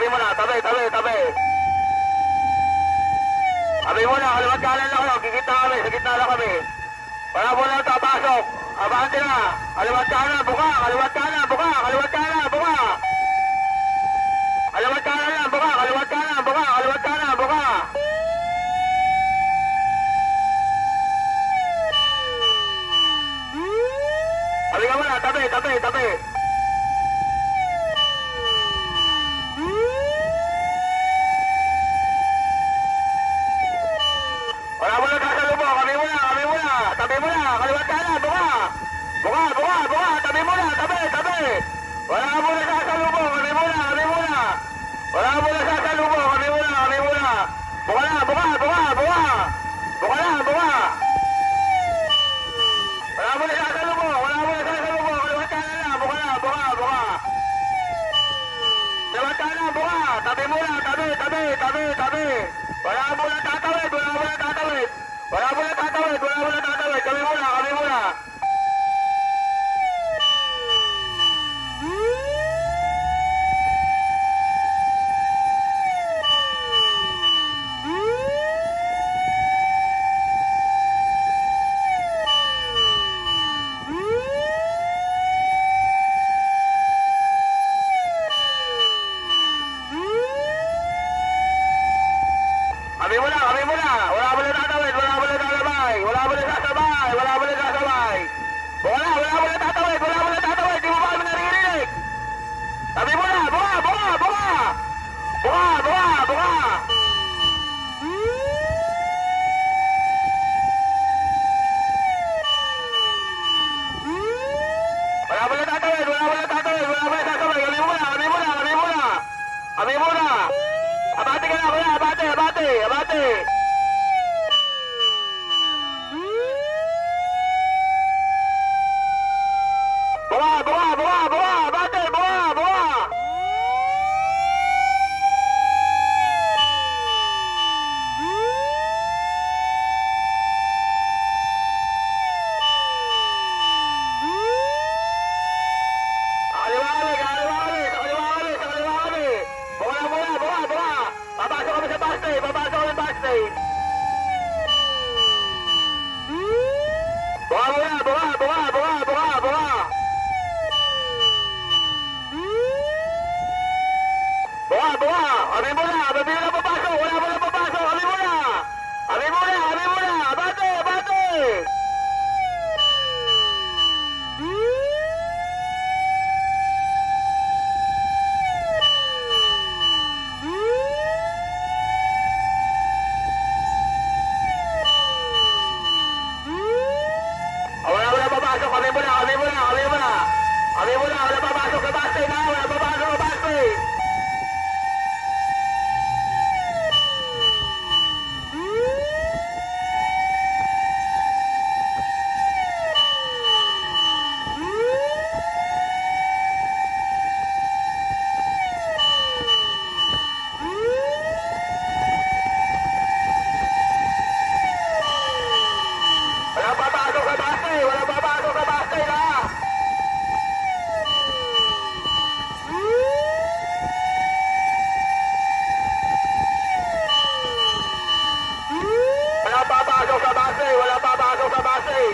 tabi mo na, tabi. Tabi mo na, kaliwat kanan na kayo, gigitna kami, sa gitna na kami. Wala mo na papasok, abante na, kaliwat kanan, buka. Kaliwat kanan, buka. Kaliwat kanan, buka. Tabi ka muna, tabi. Wala mo na sasalubong, kami muna. Tabi mo na, kaliwat kanan, buka. Tabi mo na, tabi. Wala mo na sasalubong, kami muna. Wala mo na sasalubong, kami muna. Buka na. Wala mo na sasalubong, kaliwat kanan na, buka. Kaliwat kanan, buka. Tabi mo na, tabi. Wala mo na tatawid. Kami muna. Kami muna. Wala mo na tatawid. Wala mo na sasabay. Buka na, wala mo na tatawid. Di mo ba kami naririnig? Tabi mo na, buka. Wala mo na tatawid. Wala mo na sasabay. Kami muna. Abate ka na, kuya. Abate. Buka. Papasok kami sa backstay. Buka muna. Kami muna papasok. Wala mo na papasok. Kami muna. Abate. Wala mo na papasok. Kami muna. Wala papasok sa backstay na. Wala papasok sa backstay na. Wala papasok sa backstay.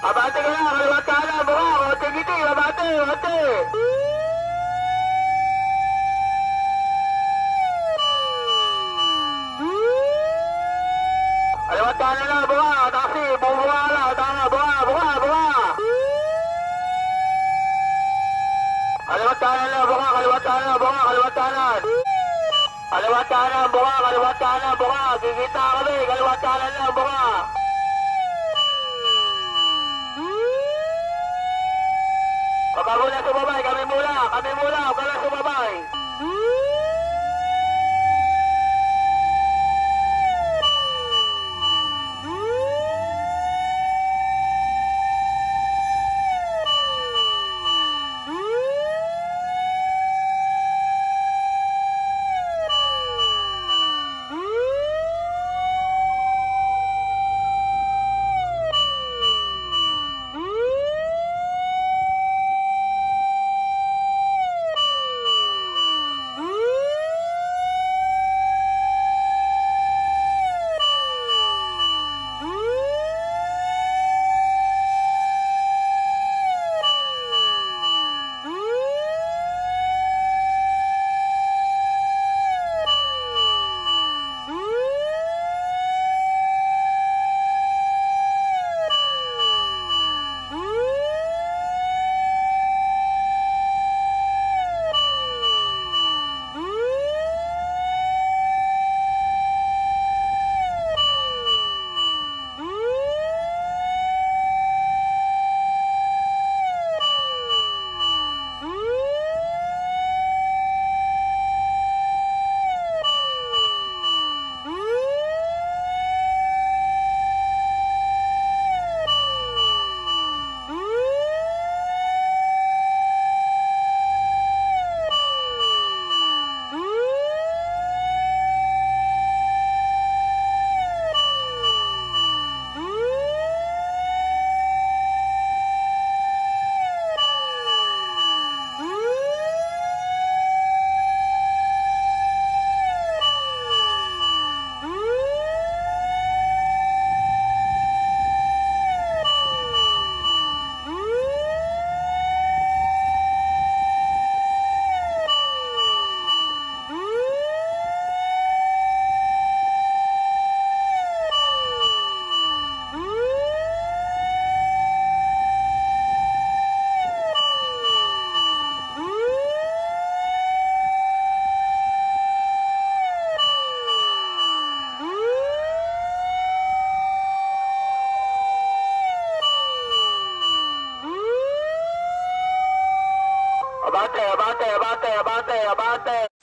Abante ka na, kaliwat kanan, buka, konti giti, abante, abante. Kaliwat kanan na, buka, taksi, bubuka ka lang, tama, buka, buka, buka. Kaliwat kanan na, buka, kaliwat kanan, buka, kaliwat kanan. Kaliwat kanan, buka, kaliwat kanan, buka, gigita kami, kaliwat kanan na, buka. Baka muna sumabay, kami muna, huwag ka lang sumabay. Abante, abante, abante, abante, abante.